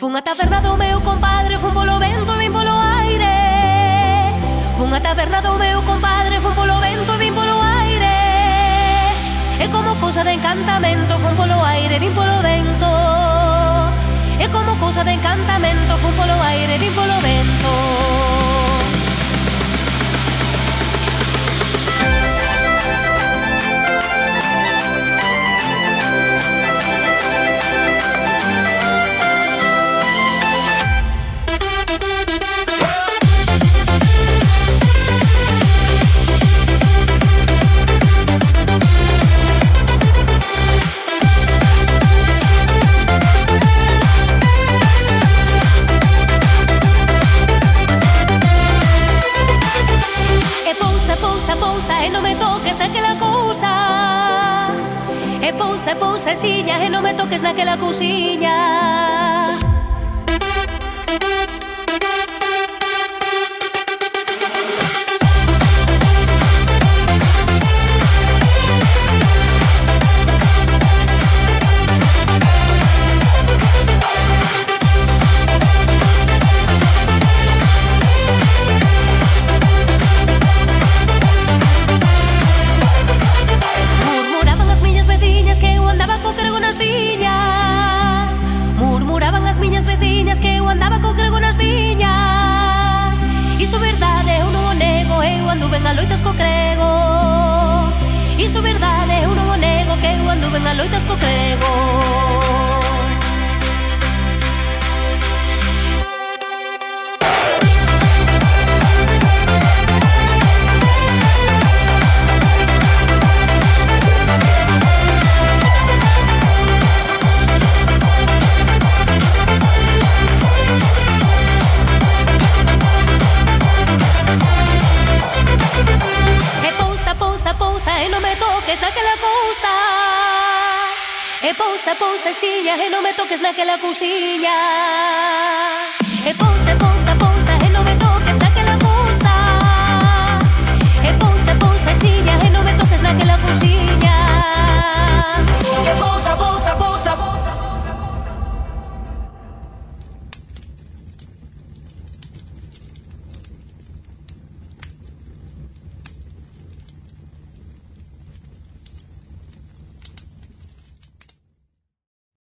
Fun a taberna do meu compadre, fun polo vento e vin polo aire. Fun a taberna do meu compadre, fun polo vento e vin polo aire. E como cousa de encantamento, fun polo aire, vin polo vento. E como cousa de encantamento, fun polo aire, vin polo vento. Pousa e non me toques naquela cousa. E pousa, siña, e non me toques naquela cousiña. Anduven a loitas co crego. Iso verdade, eu non o nego, que eu anduven a loitas co crego. Pousa e non me toques naquela cousa. E pousa, siña, e non me toques naquela cousiña. E pousa,